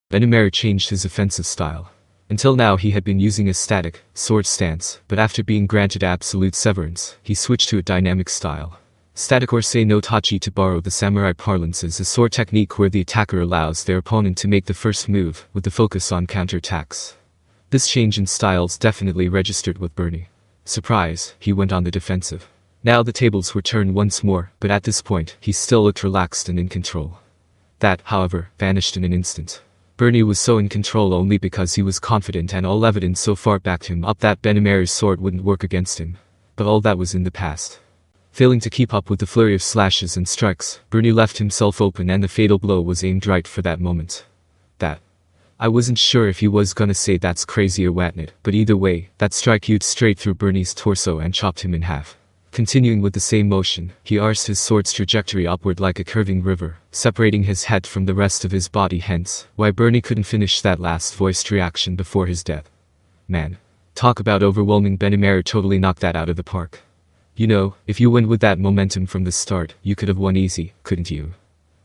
Benimaru changed his offensive style. Until now he had been using a static, sword stance, but after being granted absolute severance, he switched to a dynamic style. Static, or say no tachi to borrow the samurai parlance, is a sword technique where the attacker allows their opponent to make the first move, with the focus on counterattacks. This change in styles definitely registered with Bernie. Surprise, he went on the defensive. Now the tables were turned once more, but at this point, he still looked relaxed and in control. That, however, vanished in an instant. Bernie was so in control only because he was confident, and all evidence so far backed him up that Benimaru's sword wouldn't work against him. But all that was in the past. Failing to keep up with the flurry of slashes and strikes, Bernie left himself open and the fatal blow was aimed right for that moment. That. I wasn't sure if he was gonna say that's crazy or whatnot, but either way, that strike hewed straight through Bernie's torso and chopped him in half. Continuing with the same motion, he arsed his sword's trajectory upward like a curving river, separating his head from the rest of his body, hence why Bernie couldn't finish that last voiced reaction before his death. Man. Talk about overwhelming. Benimaru totally knocked that out of the park. You know, if you went with that momentum from the start, you could have won easy, couldn't you?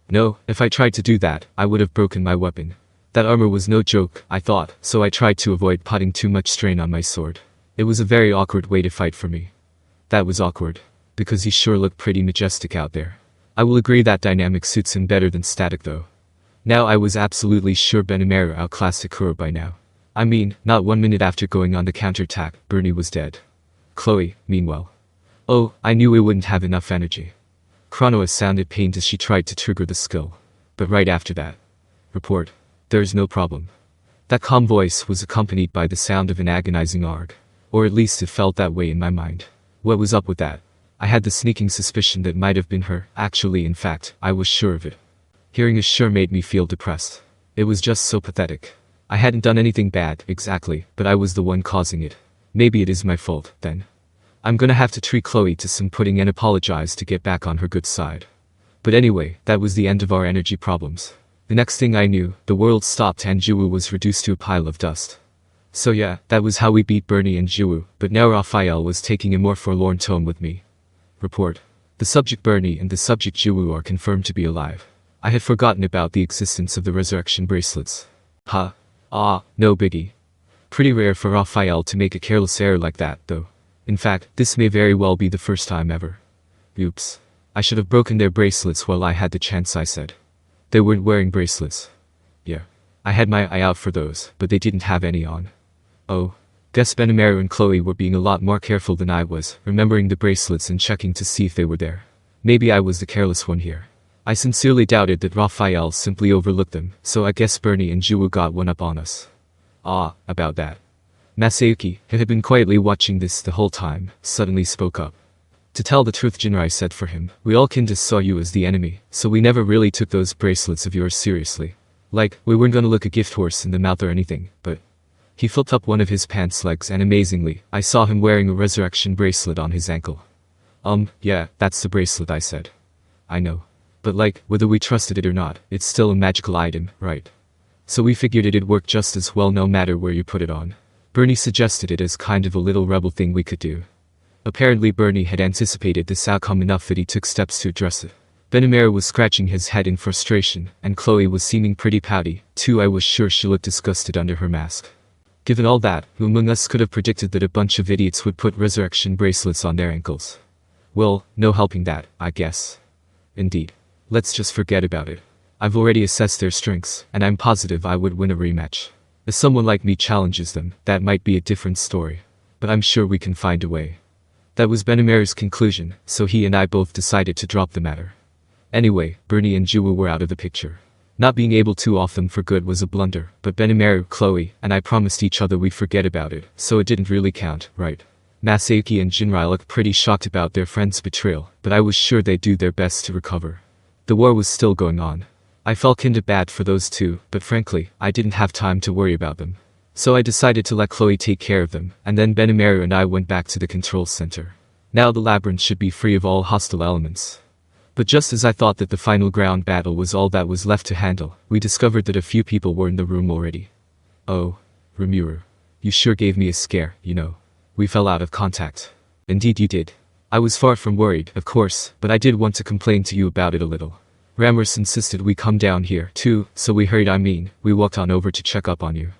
No, if I tried to do that, I would have broken my weapon. That armor was no joke, I thought, so I tried to avoid putting too much strain on my sword. It was a very awkward way to fight for me. That was awkward. Because he sure looked pretty majestic out there. I will agree that dynamic suits him better than static though. Now I was absolutely sure Benimaru outclassed Hakuro by now. I mean, not 1 minute after going on the counterattack, Bernie was dead. Chloe, meanwhile. Oh, I knew we wouldn't have enough energy. Chronoa sounded pained as she tried to trigger the skill. But right after that. Report. There's no problem. That calm voice was accompanied by the sound of an agonizing arg. Or at least it felt that way in my mind. What was up with that? I had the sneaking suspicion that might have been her. Actually, in fact, I was sure of it. Hearing it sure made me feel depressed. It was just so pathetic. I hadn't done anything bad, exactly, but I was the one causing it. Maybe it is my fault, then. I'm gonna have to treat Chloe to some pudding and apologize to get back on her good side. But anyway, that was the end of our energy problems. The next thing I knew, the world stopped and Jiwoo was reduced to a pile of dust. So yeah, that was how we beat Bernie and Jiwoo, but now Raphael was taking a more forlorn tone with me. Report. The subject Bernie and the subject Jiwoo are confirmed to be alive. I had forgotten about the existence of the resurrection bracelets. Huh. Ah, no biggie. Pretty rare for Raphael to make a careless error like that, though. In fact, this may very well be the first time ever. Oops. I should have broken their bracelets while I had the chance, I said. They weren't wearing bracelets. Yeah. I had my eye out for those, but they didn't have any on. Oh. Guess Benimaru and Chloe were being a lot more careful than I was, remembering the bracelets and checking to see if they were there. Maybe I was the careless one here. I sincerely doubted that Raphael simply overlooked them, so I guess Bernie and Jiwoo got one up on us. Ah, about that. Masayuki, who had been quietly watching this the whole time, suddenly spoke up. To tell the truth, Jinrai said for him, we all kinda saw you as the enemy, so we never really took those bracelets of yours seriously. Like, we weren't gonna look a gift horse in the mouth or anything, but... He flipped up one of his pants legs and amazingly, I saw him wearing a resurrection bracelet on his ankle. Yeah, that's the bracelet, I said. I know. But like, whether we trusted it or not, it's still a magical item, right? So we figured it'd work just as well no matter where you put it on. Bernie suggested it as kind of a little rebel thing we could do. Apparently Bernie had anticipated this outcome enough that he took steps to address it. Benimaru was scratching his head in frustration, and Chloe was seeming pretty pouty, too. I was sure she looked disgusted under her mask. Given all that, who among us could have predicted that a bunch of idiots would put resurrection bracelets on their ankles? Well, no helping that, I guess. Indeed. Let's just forget about it. I've already assessed their strengths, and I'm positive I would win a rematch. If someone like me challenges them, that might be a different story. But I'm sure we can find a way. That was Benimaru's conclusion, so he and I both decided to drop the matter. Anyway, Bernie and Jiwoo were out of the picture. Not being able to off them for good was a blunder, but Benimaru, Chloe, and I promised each other we'd forget about it, so it didn't really count, right? Masayuki and Jinrai looked pretty shocked about their friend's betrayal, but I was sure they'd do their best to recover. The war was still going on. I felt kinda bad for those two, but frankly, I didn't have time to worry about them. So I decided to let Chloe take care of them, and then Benimaru and I went back to the control center. Now the labyrinth should be free of all hostile elements. But just as I thought that the final ground battle was all that was left to handle, we discovered that a few people were in the room already. Oh, Rimuru. You sure gave me a scare, you know. We fell out of contact. Indeed you did. I was far from worried, of course, but I did want to complain to you about it a little. Ramos insisted we come down here, too, so we hurried. We walked on over to check up on you.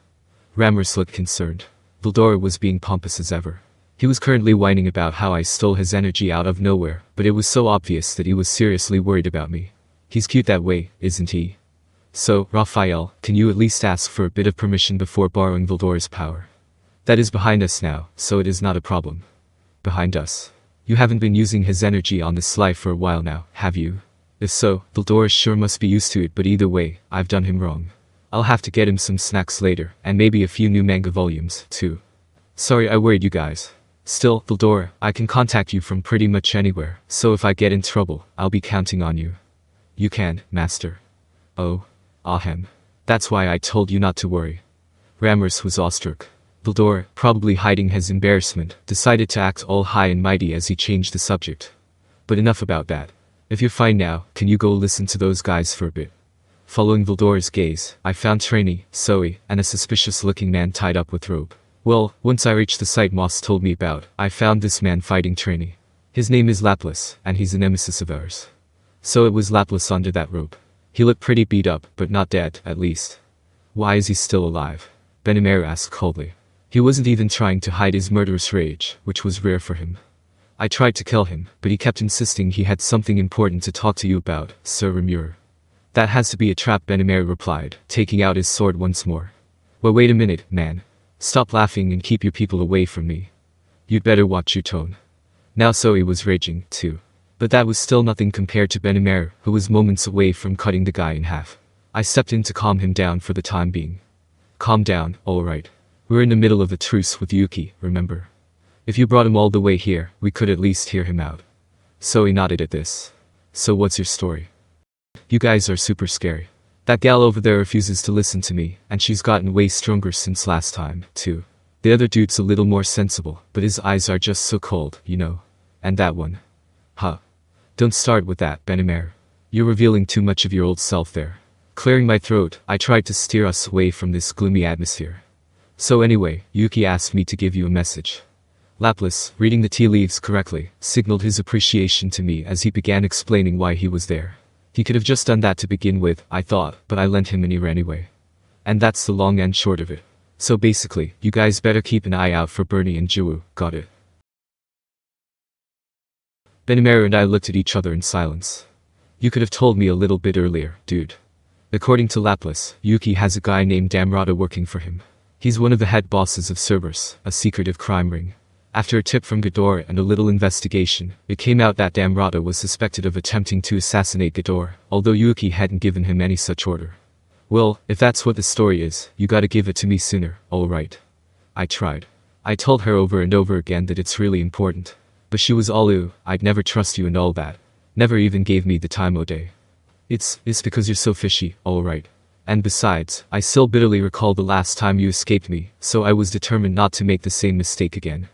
Ramos looked concerned. Vildora was being pompous as ever. He was currently whining about how I stole his energy out of nowhere, but it was so obvious that he was seriously worried about me. He's cute that way, isn't he? So, Raphael, can you at least ask for a bit of permission before borrowing Vildora's power? That is behind us now, so it is not a problem. Behind us. You haven't been using his energy on this life for a while now, have you? If so, Vildora sure must be used to it, but either way, I've done him wrong. I'll have to get him some snacks later, and maybe a few new manga volumes, too. Sorry I worried you guys. Still, Vildora, I can contact you from pretty much anywhere, so if I get in trouble, I'll be counting on you. You can, master. Oh. Ahem. That's why I told you not to worry. Ramos was awestruck. Vildora, probably hiding his embarrassment, decided to act all high and mighty as he changed the subject. But enough about that. If you're fine now, can you go listen to those guys for a bit? Following Vildora's gaze, I found Trainee, Zoe, and a suspicious-looking man tied up with rope. Well, once I reached the site Moss told me about, I found this man fighting Trainee. His name is Laplace, and he's a nemesis of ours. So it was Laplace under that rope. He looked pretty beat up, but not dead, at least. Why is he still alive? Benimaru asked coldly. He wasn't even trying to hide his murderous rage, which was rare for him. I tried to kill him, but he kept insisting he had something important to talk to you about, Sir Rimuru. That has to be a trap, Benimaru replied, taking out his sword once more. Well, wait a minute, man. Stop laughing and keep your people away from me. You'd better watch your tone. Now Zoe was raging, too. But that was still nothing compared to Benimaru, who was moments away from cutting the guy in half. I stepped in to calm him down for the time being. Calm down, alright. We're in the middle of a truce with Yuki, remember? If you brought him all the way here, we could at least hear him out. Zoe nodded at this. So what's your story? You guys are super scary. That gal over there refuses to listen to me, and she's gotten way stronger since last time, too. The other dude's a little more sensible, but his eyes are just so cold, you know. And that one. Huh. Don't start with that, Benimaru. You're revealing too much of your old self there. Clearing my throat, I tried to steer us away from this gloomy atmosphere. So anyway, Yuki asked me to give you a message. Laplace, reading the tea leaves correctly, signaled his appreciation to me as he began explaining why he was there. He could have just done that to begin with, I thought, but I lent him an ear anyway. And that's the long and short of it. So basically, you guys better keep an eye out for Bernie and Jiwoo, got it? Benimaru and I looked at each other in silence. You could have told me a little bit earlier, dude. According to Laplace, Yuki has a guy named Damrata working for him. He's one of the head bosses of Cerberus, a secretive crime ring. After a tip from Ghidorah and a little investigation, it came out that Damrata was suspected of attempting to assassinate Ghidorah, although Yuki hadn't given him any such order. Well, if that's what the story is, you gotta give it to me sooner, alright. I tried. I told her over and over again that it's really important. But she was all ooh, I'd never trust you and all that. Never even gave me the time o' day. It's because you're so fishy, alright. And besides, I still bitterly recall the last time you escaped me, so I was determined not to make the same mistake again.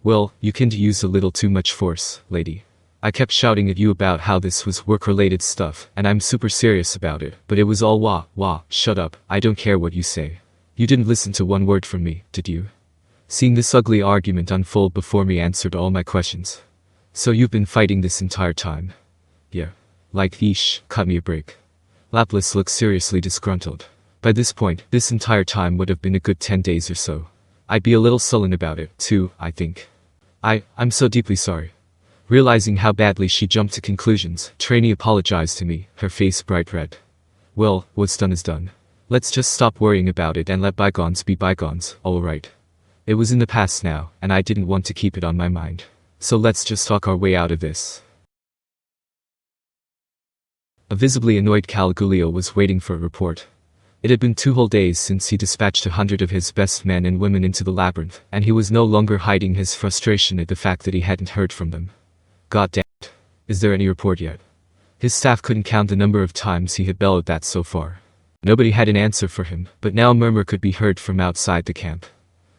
Well, you kinda used a little too much force, lady. I kept shouting at you about how this was work-related stuff, and I'm super serious about it, but it was all wah, shut up, I don't care what you say. You didn't listen to one word from me, did you? Seeing this ugly argument unfold before me answered all my questions. So you've been fighting this entire time? Yeah. Like, yeesh, cut me a break. Laplace looked seriously disgruntled. By this point, this entire time would have been a good 10 days or so. I'd be a little sullen about it, too, I think. I'm so deeply sorry. Realizing how badly she jumped to conclusions, Trainee apologized to me, her face bright red. Well, what's done is done. Let's just stop worrying about it and let bygones be bygones, alright. It was in the past now, and I didn't want to keep it on my mind. So let's just talk our way out of this. A visibly annoyed Caligulio was waiting for a report. It had been 2 whole days since he dispatched 100 of his best men and women into the labyrinth, and he was no longer hiding his frustration at the fact that he hadn't heard from them. God damn it. Is there any report yet? His staff couldn't count the number of times he had bellowed that so far. Nobody had an answer for him, but now a murmur could be heard from outside the camp.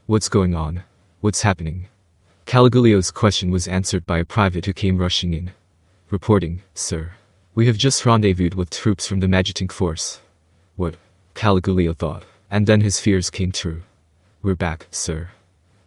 What's going on? What's happening? Caligulio's question was answered by a private who came rushing in. Reporting, sir. We have just rendezvoused with troops from the Magiting Force. What? Caligulio thought, and then his fears came true. We're back, sir.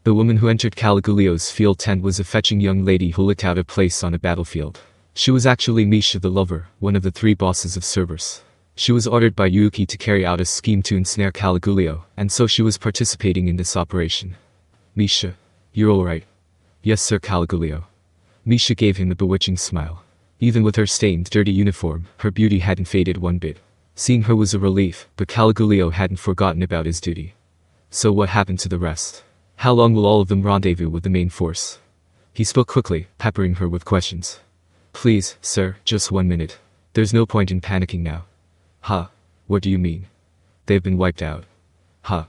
The woman who entered Caligulio's field tent was a fetching young lady who looked out of place on a battlefield. She was actually Misha the Lover, one of the 3 bosses of Cerberus. She was ordered by Yuki to carry out a scheme to ensnare Caligulio, and so she was participating in this operation. Misha, you're alright. Yes sir, Caligulio. Misha gave him a bewitching smile. Even with her stained, dirty uniform, her beauty hadn't faded one bit. Seeing her was a relief, but Caligulio hadn't forgotten about his duty. So what happened to the rest? How long will all of them rendezvous with the main force? He spoke quickly, peppering her with questions. Please, sir, just 1 minute. There's no point in panicking now. Huh? What do you mean? They've been wiped out. Huh?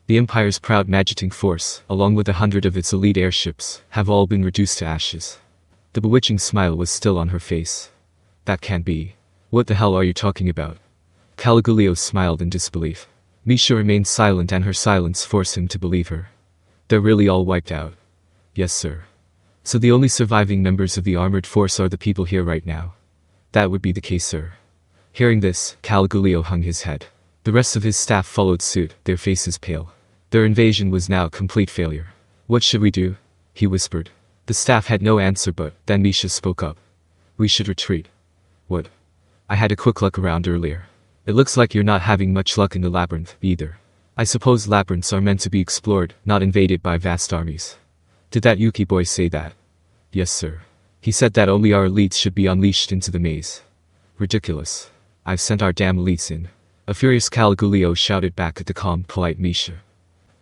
The Empire's proud magiting force, along with 100 of its elite airships, have all been reduced to ashes. The bewitching smile was still on her face. That can't be. What the hell are you talking about? Caligulio smiled in disbelief. Misha remained silent and her silence forced him to believe her. They're really all wiped out. Yes sir. So the only surviving members of the armored force are the people here right now. That would be the case sir. Hearing this, Caligulio hung his head. The rest of his staff followed suit, their faces pale. Their invasion was now a complete failure. What should we do? He whispered. The staff had no answer but then Misha spoke up. We should retreat. What? I had a quick look around earlier. It looks like you're not having much luck in the labyrinth, either. I suppose labyrinths are meant to be explored, not invaded by vast armies. Did that Yuki boy say that? Yes sir. He said that only our elites should be unleashed into the maze. Ridiculous. I've sent our damn elites in. A furious Caligulio shouted back at the calm, polite Misha.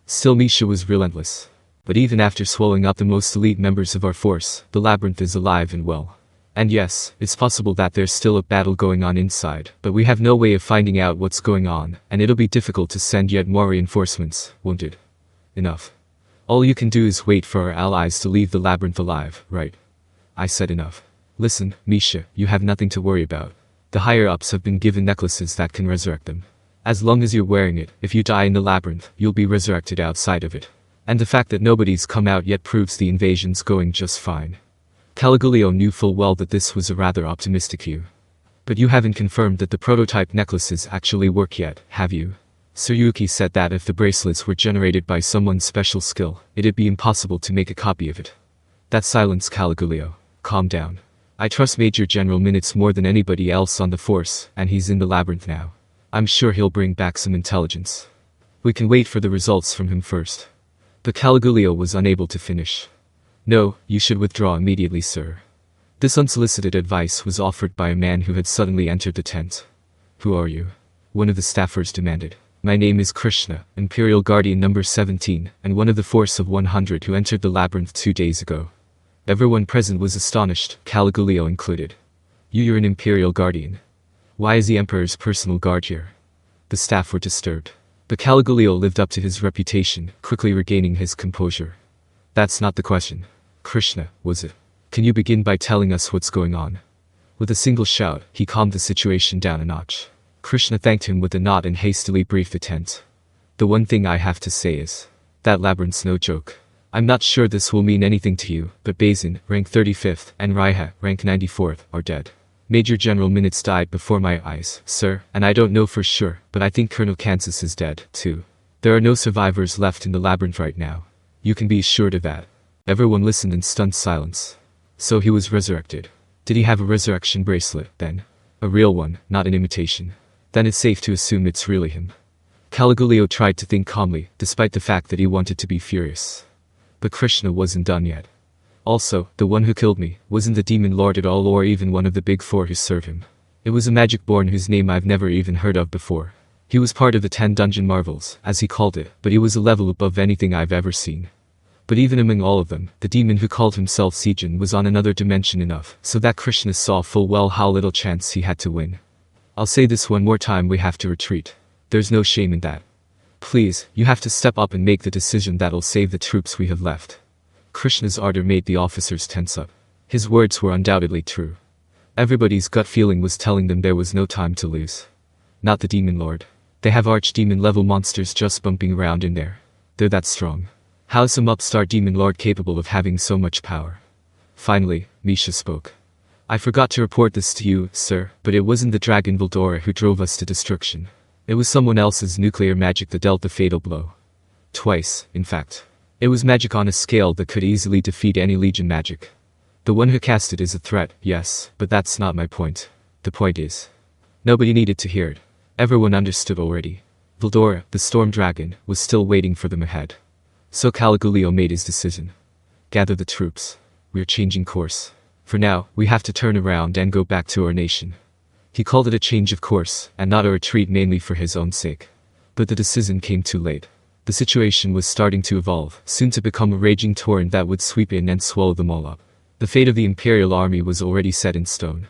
Still Misha was relentless. But even after swallowing up the most elite members of our force, the labyrinth is alive and well. And yes, it's possible that there's still a battle going on inside, but we have no way of finding out what's going on, and it'll be difficult to send yet more reinforcements, won't it? Enough. All you can do is wait for our allies to leave the labyrinth alive, right? I said enough. Listen, Misha, you have nothing to worry about. The higher-ups have been given necklaces that can resurrect them. As long as you're wearing it, if you die in the labyrinth, you'll be resurrected outside of it. And the fact that nobody's come out yet proves the invasion's going just fine. Caligulio knew full well that this was a rather optimistic view. But you haven't confirmed that the prototype necklaces actually work yet, have you? Sir Yuki said that if the bracelets were generated by someone's special skill, it'd be impossible to make a copy of it. That silenced Caligulio. Calm down. I trust Major General Minutes more than anybody else on the force, and he's in the labyrinth now. I'm sure he'll bring back some intelligence. We can wait for the results from him first. But Caligulio was unable to finish. No, you should withdraw immediately, sir. This unsolicited advice was offered by a man who had suddenly entered the tent. Who are you? One of the staffers demanded. My name is Krishna, Imperial Guardian number 17, and one of the force of 100 who entered the labyrinth 2 days ago. Everyone present was astonished, Caligulio included. You're an Imperial Guardian. Why is the Emperor's personal guard here? The staff were disturbed. But Caligulio lived up to his reputation, quickly regaining his composure. That's not the question. Krishna, was it? Can you begin by telling us what's going on? With a single shout, he calmed the situation down a notch. Krishna thanked him with a nod and hastily briefed the tent. The one thing I have to say is, that labyrinth's no joke. I'm not sure this will mean anything to you, but Bazin, rank 35th, and Raiha, rank 94th, are dead. Major General Minutes died before my eyes, sir, and I don't know for sure, but I think Colonel Kansas is dead, too. There are no survivors left in the labyrinth right now. You can be assured of that. Everyone listened in stunned silence. So he was resurrected. Did he have a resurrection bracelet, then? A real one, not an imitation. Then it's safe to assume it's really him. Caligulio tried to think calmly, despite the fact that he wanted to be furious. But Krishna wasn't done yet. Also, the one who killed me wasn't the demon lord at all or even one of the big 4 who serve him. It was a magic born whose name I've never even heard of before. He was part of the 10 dungeon marvels, as he called it, but he was a level above anything I've ever seen. But even among all of them, the demon who called himself Sijin was on another dimension enough, so that Krishna saw full well how little chance he had to win. I'll say this one more time, we have to retreat. There's no shame in that. Please, you have to step up and make the decision that'll save the troops we have left. Krishna's ardor made the officers tense up. His words were undoubtedly true. Everybody's gut feeling was telling them there was no time to lose. Not the demon lord. They have archdemon level monsters just bumping around in there. They're that strong. How's some upstart demon lord capable of having so much power? Finally, Misha spoke. I forgot to report this to you, sir, but it wasn't the dragon Vildora who drove us to destruction. It was someone else's nuclear magic that dealt the fatal blow. Twice, in fact. It was magic on a scale that could easily defeat any legion magic. The one who cast it is a threat, yes, but that's not my point. The point is, nobody needed to hear it. Everyone understood already. Vildora, the storm dragon, was still waiting for them ahead. So Caligulio made his decision. Gather the troops. We're changing course. For now, we have to turn around and go back to our nation. He called it a change of course, and not a retreat mainly for his own sake. But the decision came too late. The situation was starting to evolve, soon to become a raging torrent that would sweep in and swallow them all up. The fate of the Imperial army was already set in stone.